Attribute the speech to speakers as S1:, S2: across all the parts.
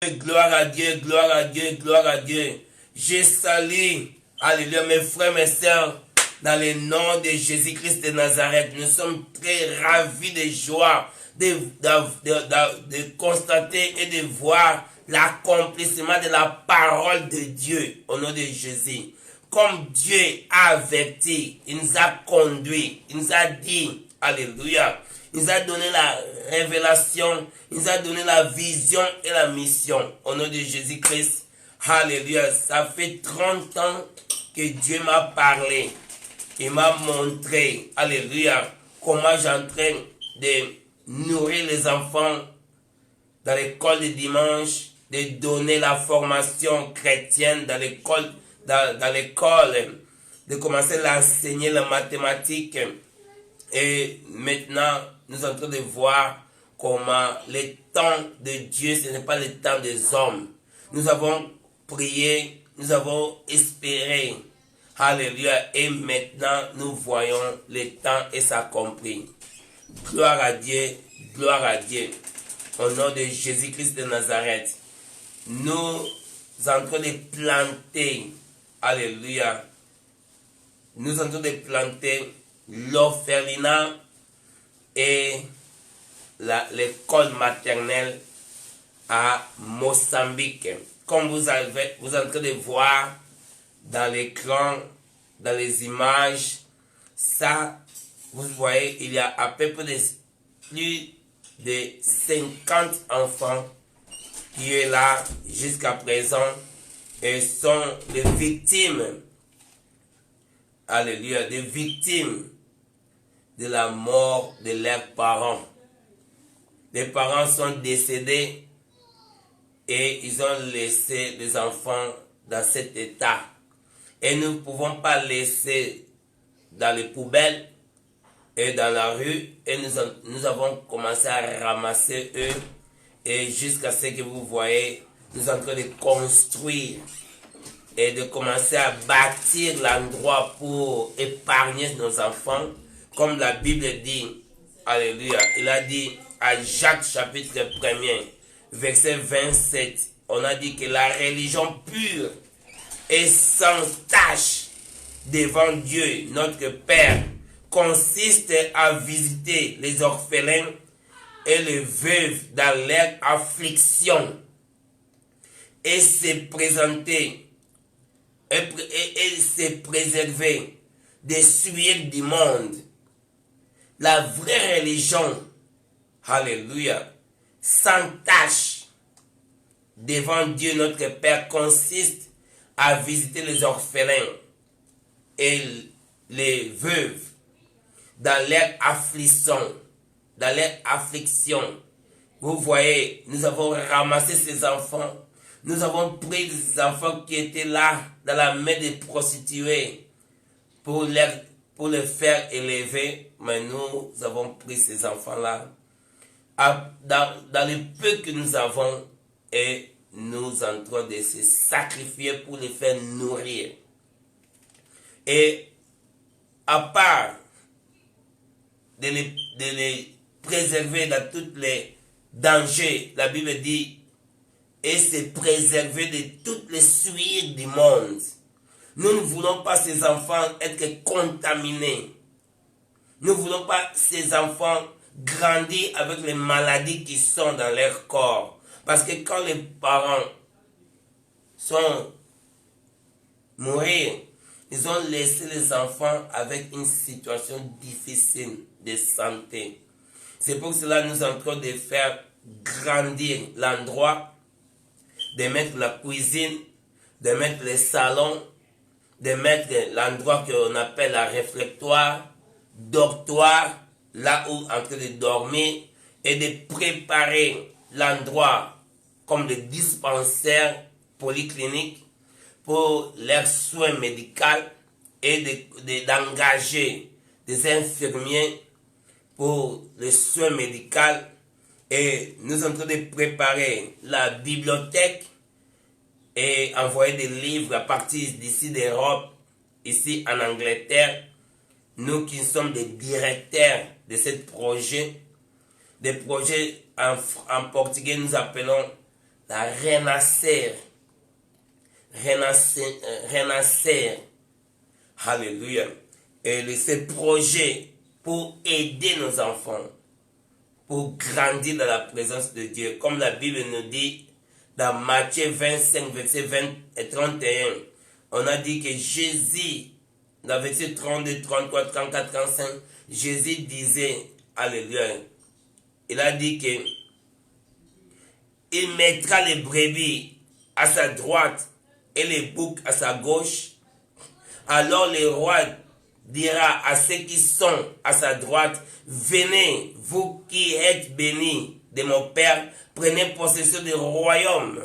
S1: Gloire à Dieu, gloire à Dieu, gloire à Dieu. Je salue, alléluia, mes frères, mes sœurs, dans le nom de Jésus-Christ de Nazareth. Nous sommes très ravis de joie de constater et de voir l'accomplissement de la parole de Dieu au nom de Jésus. Comme Dieu a averti, il nous a conduits, il nous a dit, alléluia, il nous a donné la révélation, il nous a donné la vision et la mission au nom de Jésus-Christ. Alléluia, ça fait 30 ans que Dieu m'a parlé, il m'a montré, alléluia, comment j'ai en train de nourrir les enfants dans l'école de dimanche, de donner la formation chrétienne dans l'école, dans l'école, de commencer à enseigner la mathématique. Et maintenant, nous sommes en train de voir comment le temps de Dieu, ce n'est pas le temps des hommes. Nous avons prié, nous avons espéré. Alléluia. Et maintenant, nous voyons le temps et s'accomplir. Gloire à Dieu, gloire à Dieu. Au nom de Jésus-Christ de Nazareth, nous sommes en train de planter, alléluia, nous sommes en train de planter l'orphelinat et l'école maternelle à Mozambique. Comme vous êtes en train de voir dans l'écran, dans les images, ça, vous voyez, il y a à peu près plus de 50 enfants qui est là jusqu'à présent et sont les victimes, alléluia, des victimes de la mort de leurs parents. Les parents sont décédés et ils ont laissé les enfants dans cet état. Et nous ne pouvons pas laisser dans les poubelles et dans la rue. Et nous avons commencé à ramasser eux. Et jusqu'à ce que vous voyez, nous sommes en train de construire et de commencer à bâtir l'endroit pour épargner nos enfants. Comme la Bible dit, alléluia, il a dit à Jacques chapitre 1er, verset 27, on a dit que la religion pure et sans tache devant Dieu, notre Père, consiste à visiter les orphelins et les veuves dans leur affliction et se présenter et se préserver des souillures du monde. La vraie religion, alléluia, sans tâche devant Dieu notre Père consiste à visiter les orphelins et les veuves dans leur affliction. Vous voyez, nous avons ramassé ces enfants. Nous avons pris des enfants qui étaient là dans la main des prostituées pour les faire élever. Mais nous avons pris ces enfants-là dans le peu que nous avons et nous entrons de se sacrifier pour les faire nourrir. Et à part de les préserver dans tous les dangers, la Bible dit, et se préserver de toutes les souillures du monde. Nous ne voulons pas ces enfants être contaminés. Nous ne voulons pas ces enfants grandir avec les maladies qui sont dans leur corps. Parce que quand les parents sont morts, ils ont laissé les enfants avec une situation difficile de santé. C'est pour cela que nous sommes en train de faire grandir l'endroit, de mettre la cuisine, de mettre les salons, de mettre l'endroit qu'on appelle la réfectoire, dortoir, là où en train de dormir, et de préparer l'endroit comme des dispensaires polycliniques pour leurs soins médicaux et d'engager des infirmiers pour les soins médicaux. Et nous sommes en train de préparer la bibliothèque et envoyer des livres à partir d'ici d'Europe, ici en Angleterre. Nous qui sommes des directeurs de ce projet, des projets en portugais nous appelons la renasser. Alléluia. Et ce projet pour aider nos enfants, pour grandir dans la présence de Dieu. Comme la Bible nous dit dans Matthieu 25, verset 20 et 31, on a dit que Jésus, dans verset 32, 33, 34, 35, Jésus disait, alléluia, il a dit que il mettra les brebis à sa droite et les boucs à sa gauche. Alors le roi dira à ceux qui sont à sa droite, venez, vous qui êtes bénis de mon Père, prenez possession du royaume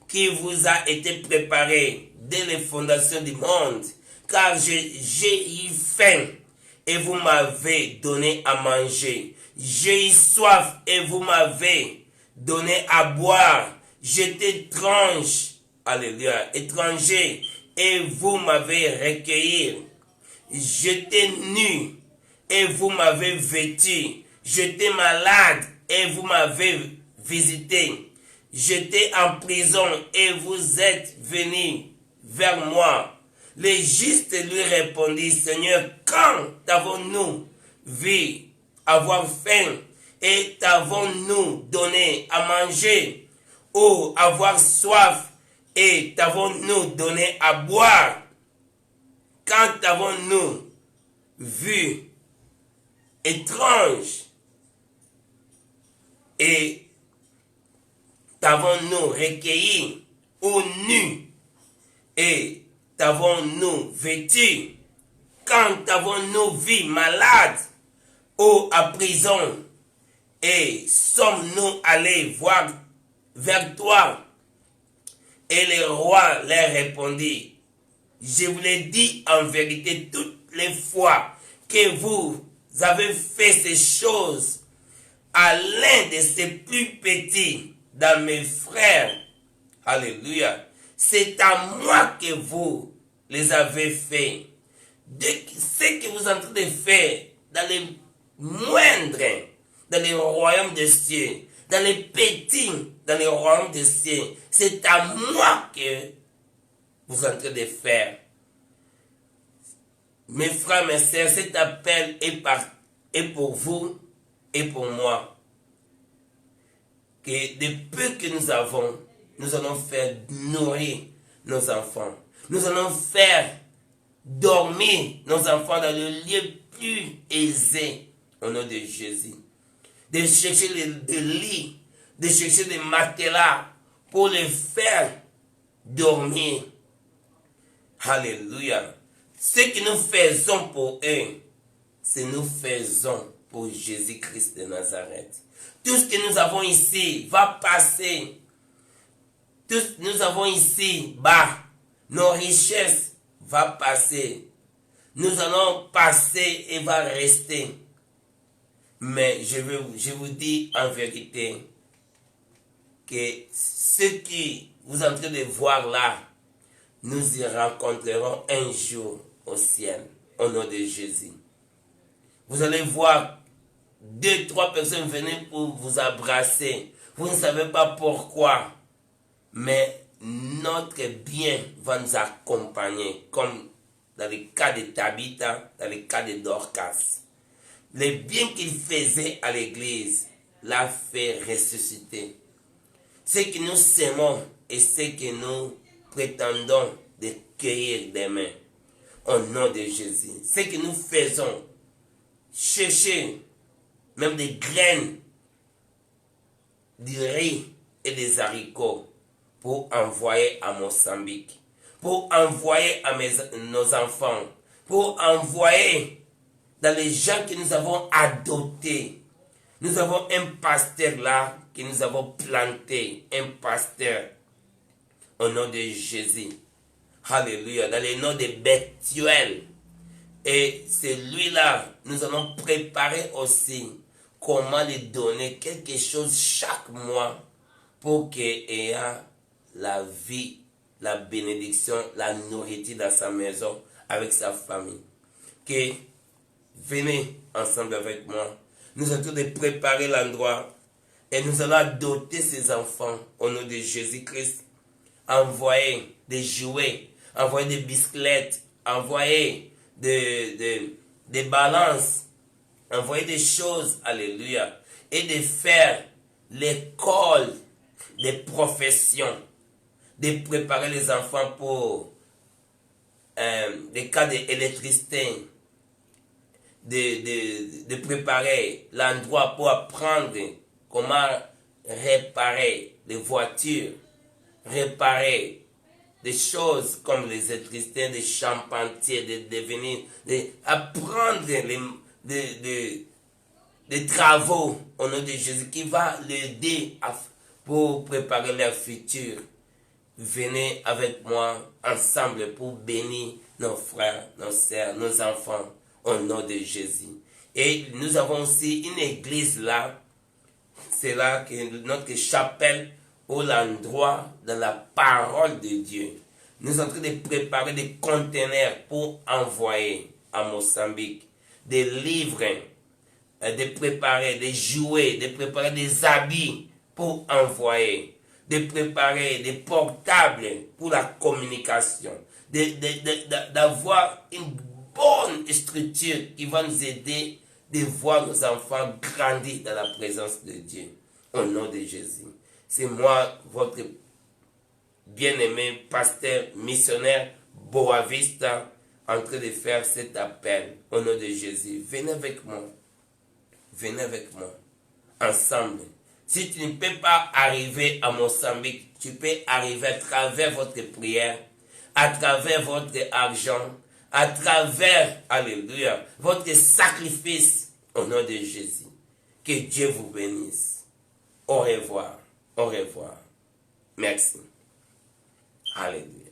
S1: qui vous a été préparé dès les fondations du monde. Car j'ai eu faim et vous m'avez donné à manger. J'ai eu soif et vous m'avez donné à boire. J'étais étranger et vous m'avez recueilli. J'étais nu et vous m'avez vêtu. J'étais malade et vous m'avez visité. J'étais en prison et vous êtes venus vers moi. Le juste lui répondit, Seigneur, quand avons-nous vu avoir faim et t'avons-nous donné à manger, ou avoir soif et t'avons-nous donné à boire? Quand avons-nous vu étrange et t'avons-nous recueilli, ou nu et t'avons-nous vêtu? Quand avons-nous vu malade ou à prison et sommes-nous allés voir vers toi? Et le roi leur répondit, je vous l'ai dit en vérité toutes les fois que vous avez fait ces choses à l'un de ces plus petits dans mes frères. Alléluia. C'est à moi que vous les avez fait. De ce que vous êtes en train de faire dans les moindres, dans les royaumes des cieux, dans les petits, dans les royaumes des cieux, c'est à moi que vous êtes en train de faire. Mes frères, mes sœurs, cet appel est pour vous et pour moi. Que de peu que nous avons, nous allons faire nourrir nos enfants. Nous allons faire dormir nos enfants dans le lieu plus aisé au nom de Jésus. De chercher des lits, de chercher des matelas pour les faire dormir. Alléluia. Ce que nous faisons pour eux, c'est nous faisons pour Jésus-Christ de Nazareth. Tout ce que nous avons ici va passer. Tout ce que nous avons ici bas, nos richesses va passer. Nous allons passer et va rester. Mais je vous dis en vérité que ce qui vous êtes en train de voir là, nous y rencontrerons un jour au ciel, au nom de Jésus. Vous allez voir 2, 3 personnes venir pour vous embrasser. Vous ne savez pas pourquoi, mais notre bien va nous accompagner, comme dans le cas de Tabitha, dans le cas de Dorcas. Le bien qu'il faisait à l'église l'a fait ressusciter. Ce que nous semons et ce que nous prétendons de cueillir demain, au nom de Jésus. Ce que nous faisons, chercher même des graines, du riz et des haricots pour envoyer à Mozambique, pour envoyer à nos enfants, pour envoyer dans les gens que nous avons adoptés. Nous avons un pasteur là que nous avons planté, un pasteur au nom de Jésus. Alléluia. Dans le nom de Bethuel. Et celui-là, nous allons préparer aussi comment lui donner quelque chose chaque mois pour qu'il ait la vie, la bénédiction, la nourriture dans sa maison avec sa famille. Que venez ensemble avec moi. Nous sommes en train de préparer l'endroit Et nous allons doter ces enfants au nom de Jésus-Christ. Envoyer des jouets, envoyer des bicyclettes, envoyer des balances, envoyer des choses, alléluia, et de faire l'école des professions, de préparer les enfants pour des cas d'électricité, de préparer l'endroit pour apprendre comment réparer les voitures, réparer des choses comme les électricités, des charpentiers, apprendre des travaux au nom de Jésus qui va l'aider pour préparer leur futur. Venez avec moi ensemble pour bénir nos frères, nos sœurs, nos enfants au nom de Jésus. Et nous avons aussi une église là. C'est là que notre chapelle au l'endroit de la parole de Dieu. Nous sommes en train de préparer des conteneurs pour envoyer à Mozambique des livres, de préparer des jouets, de préparer des habits pour envoyer, de préparer des portables pour la communication, d'avoir une bonne structure qui va nous aider de voir nos enfants grandir dans la présence de Dieu. Au nom de Jésus. C'est moi, votre bien-aimé pasteur missionnaire Boavista, en train de faire cet appel au nom de Jésus. Venez avec moi. Venez avec moi. Ensemble. Si tu ne peux pas arriver à Mozambique, tu peux arriver à travers votre prière, à travers votre argent, à travers, alléluia, votre sacrifice au nom de Jésus. Que Dieu vous bénisse. Au revoir. Au revoir. Merci. Alléluia.